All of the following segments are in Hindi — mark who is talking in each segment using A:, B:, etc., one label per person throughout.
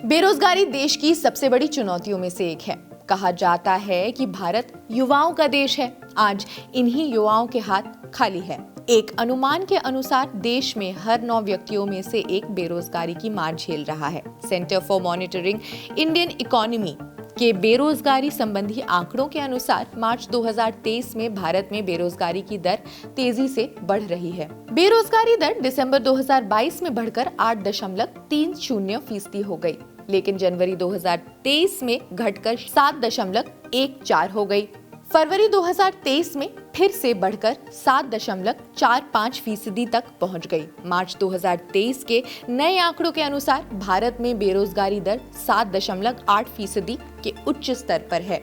A: बेरोजगारी देश की सबसे बड़ी चुनौतियों में से एक है। कहा जाता है कि भारत युवाओं का देश है। आज इन्हीं युवाओं के हाथ खाली है। एक अनुमान के अनुसार देश में हर 9 व्यक्तियों में से एक बेरोजगारी की मार झेल रहा है। Centre for monitoring Indian economy के बेरोजगारी संबंधी आंकड़ों के अनुसार मार्च 2023 में भारत में बेरोजगारी की दर तेजी से बढ़ रही है। बेरोजगारी दर दिसंबर 2022 में बढ़कर 8.30% हो गई, लेकिन जनवरी 2023 में घटकर 7.14 हो गई। फरवरी 2023 में फिर से बढ़कर 7.45% तक पहुंच गई। मार्च 2023 के नए आंकड़ों के अनुसार भारत में बेरोजगारी दर 7.8% के उच्च स्तर पर है।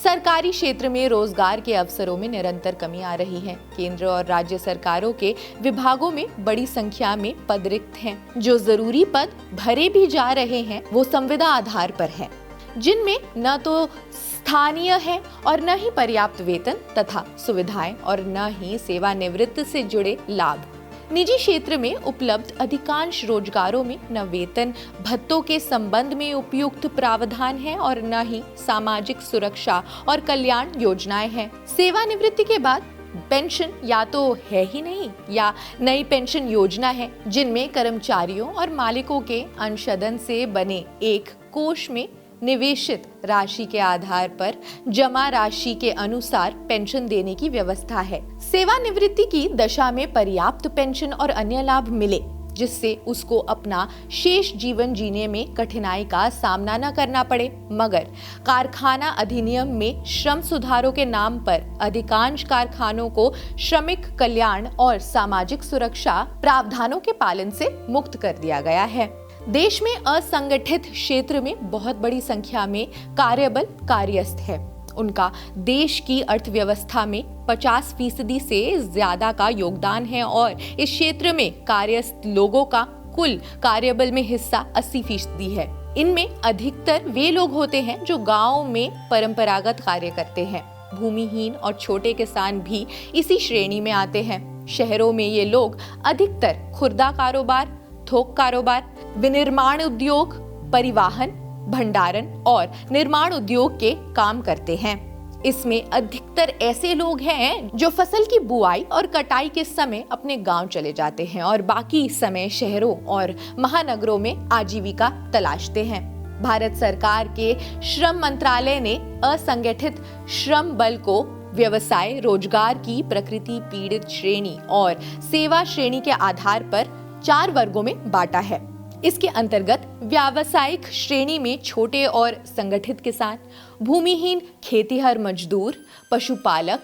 A: सरकारी क्षेत्र में रोजगार के अवसरों में निरंतर कमी आ रही है। केंद्र और राज्य सरकारों के विभागों में बड़ी संख्या में पद रिक्त हैं। जो जरूरी पद भरे भी जा रहे हैं वो संविदा आधार पर है, जिनमें न तो स्थानीय है और न ही पर्याप्त वेतन तथा सुविधाएं और न ही सेवानिवृत्ति से जुड़े लाभ। निजी क्षेत्र में उपलब्ध अधिकांश रोजगारों में न वेतन भत्तों के संबंध में उपयुक्त प्रावधान है और न ही सामाजिक सुरक्षा और कल्याण योजनाएं हैं। सेवानिवृत्ति के बाद पेंशन या तो है ही नहीं या नई पेंशन योजना है, जिनमें कर्मचारियों और मालिकों के अंशदान से बने एक कोष में निवेशित राशि के आधार पर जमा राशि के अनुसार पेंशन देने की व्यवस्था है। सेवानिवृत्ति की दशा में पर्याप्त पेंशन और अन्य लाभ मिले, जिससे उसको अपना शेष जीवन जीने में कठिनाई का सामना न करना पड़े। मगर कारखाना अधिनियम में श्रम सुधारों के नाम पर अधिकांश कारखानों को श्रमिक कल्याण और सामाजिक सुरक्षा प्रावधानों के पालन से मुक्त कर दिया गया है। देश में असंगठित क्षेत्र में बहुत बड़ी संख्या में कार्यबल कार्यस्थ है। उनका देश की अर्थव्यवस्था में 50% से ज्यादा का योगदान है और इस क्षेत्र में कार्यस्थ लोगों का कुल कार्यबल में हिस्सा 80% है। इनमें अधिकतर वे लोग होते हैं जो गांव में परंपरागत कार्य करते हैं। भूमिहीन और छोटे किसान भी इसी श्रेणी में आते हैं। शहरों में ये लोग अधिकतर खुर्दा कारोबार, थोक कारोबार, विनिर्माण उद्योग, परिवहन, भंडारण और निर्माण उद्योग के काम करते हैं। इसमें अधिकतर ऐसे लोग हैं जो फसल की बुआई और कटाई के समय अपने गांव चले जाते हैं और बाकी समय शहरों और महानगरों में आजीविका तलाशते हैं। भारत सरकार के श्रम मंत्रालय ने असंगठित श्रम बल को व्यवसाय, रोजगार की प्रकृति, पीड़ित श्रेणी और सेवा श्रेणी के आधार पर 4 वर्गों में बांटा है। इसके अंतर्गत व्यावसायिक श्रेणी में छोटे और संगठित किसान, भूमिहीन खेतीहर मजदूर, पशुपालक,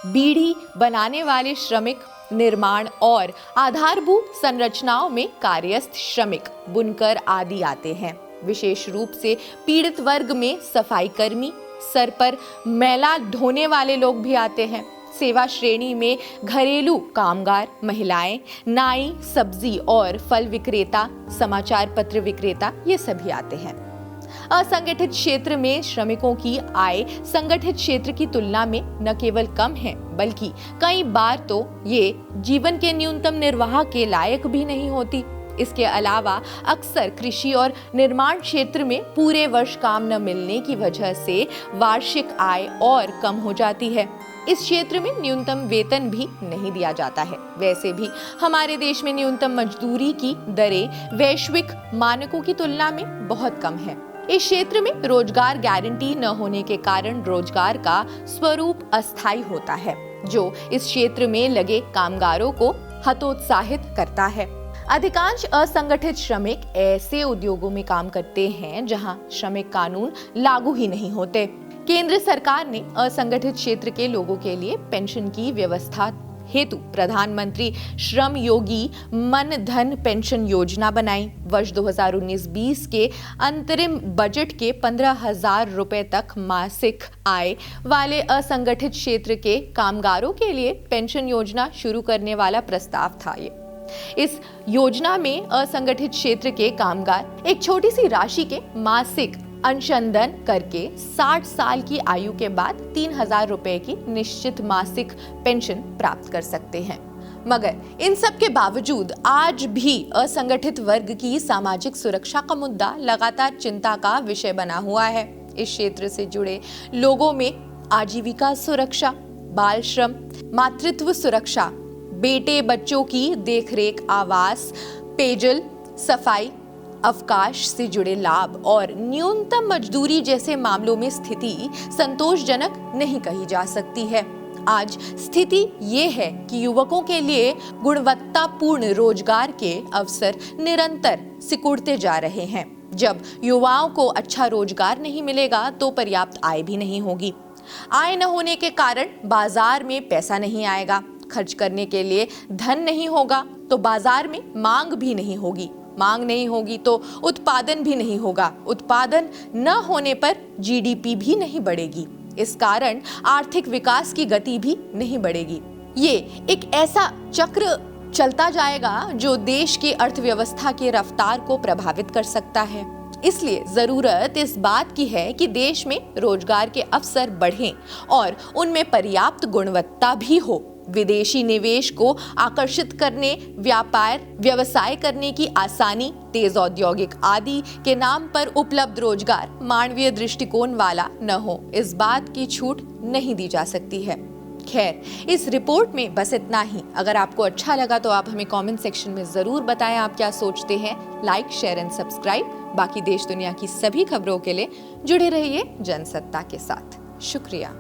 A: बीड़ी बनाने वाले श्रमिक, निर्माण और आधारभूत संरचनाओं में कार्यस्थ श्रमिक, बुनकर आदि आते हैं। विशेष रूप से पीड़ित वर्ग में सफाई कर्मी, सर पर मैला ढोने वाले लोग भी आते हैं। सेवा श्रेणी में घरेलू कामगार, महिलाएं, नाई, सब्जी और फल विक्रेता, समाचार पत्र विक्रेता, ये सभी आते हैं। असंगठित क्षेत्र में श्रमिकों की आय संगठित क्षेत्र की तुलना में न केवल कम है, बल्कि कई बार तो ये जीवन के न्यूनतम निर्वाह के लायक भी नहीं होती। इसके अलावा अक्सर कृषि और निर्माण क्षेत्र में पूरे वर्ष काम न मिलने की वजह से वार्षिक आय और कम हो जाती है। इस क्षेत्र में न्यूनतम वेतन भी नहीं दिया जाता है। वैसे भी हमारे देश में न्यूनतम मजदूरी की दरें वैश्विक मानकों की तुलना में बहुत कम है। इस क्षेत्र में रोजगार गारंटी न होने के कारण रोजगार का स्वरूप अस्थायी होता है, जो इस क्षेत्र में लगे कामगारों को हतोत्साहित करता है। अधिकांश असंगठित श्रमिक ऐसे उद्योगों में काम करते हैं जहां श्रमिक कानून लागू ही नहीं होते। केंद्र सरकार ने असंगठित क्षेत्र के लोगों के लिए पेंशन की व्यवस्था हेतु प्रधानमंत्री श्रम योगी मन धन पेंशन योजना बनाई। वर्ष 2019-20 के अंतरिम बजट के 15,000 रुपए तक मासिक आय वाले असंगठित क्षेत्र के कामगारों के लिए पेंशन योजना शुरू करने वाला प्रस्ताव था। इस योजना में असंगठित क्षेत्र के कामगार एक छोटी सी राशि के मासिक अंशदान करके 60 साल की आयु के बाद 3,000 रुपए की निश्चित मासिक पेंशन प्राप्त कर सकते हैं। मगर इन सब के बावजूद आज भी असंगठित वर्ग की सामाजिक सुरक्षा का मुद्दा लगातार चिंता का विषय बना हुआ है। इस क्षेत्र से जुड़े लोगों में आजीविका सुरक्षा, बाल श्रम, मातृत्व सुरक्षा, बेटे बच्चों की देखरेख, आवास, पेयजल, सफाई, अवकाश से जुड़े लाभ और न्यूनतम मजदूरी जैसे मामलों में स्थिति संतोषजनक नहीं कही जा सकती है। आज स्थिति ये है कि युवकों के लिए गुणवत्तापूर्ण रोजगार के अवसर निरंतर सिकुड़ते जा रहे हैं। जब युवाओं को अच्छा रोजगार नहीं मिलेगा तो पर्याप्त आय भी नहीं होगी। आय न होने के कारण बाजार में पैसा नहीं आएगा, खर्च करने के लिए धन नहीं होगा तो बाजार में मांग भी नहीं होगी, मांग नहीं होगी तो उत्पादन भी नहीं होगा, उत्पादन न होने पर जीडीपी भी नहीं बढ़ेगी। इस कारण आर्थिक विकास की गति भी नहीं बढ़ेगी। ये एक ऐसा चक्र चलता जाएगा जो देश की अर्थव्यवस्था की रफ्तार को प्रभावित कर सकता है। इसलिए जरूरत इस बात की है कि देश में रोजगार के अवसर बढ़ें और उनमें पर्याप्त गुणवत्ता भी हो। विदेशी निवेश को आकर्षित करने, व्यापार व्यवसाय करने की आसानी, तेज औद्योगिक आदि के नाम पर उपलब्ध रोजगार मानवीय दृष्टिकोण वाला न हो, इस बात की छूट नहीं दी जा सकती है। खैर, इस रिपोर्ट में बस इतना ही। अगर आपको अच्छा लगा तो आप हमें कमेंट सेक्शन में जरूर बताएं आप क्या सोचते हैं। Like, share and subscribe. बाकी देश दुनिया की सभी खबरों के लिए जुड़े रहिए जनसत्ता के साथ। शुक्रिया।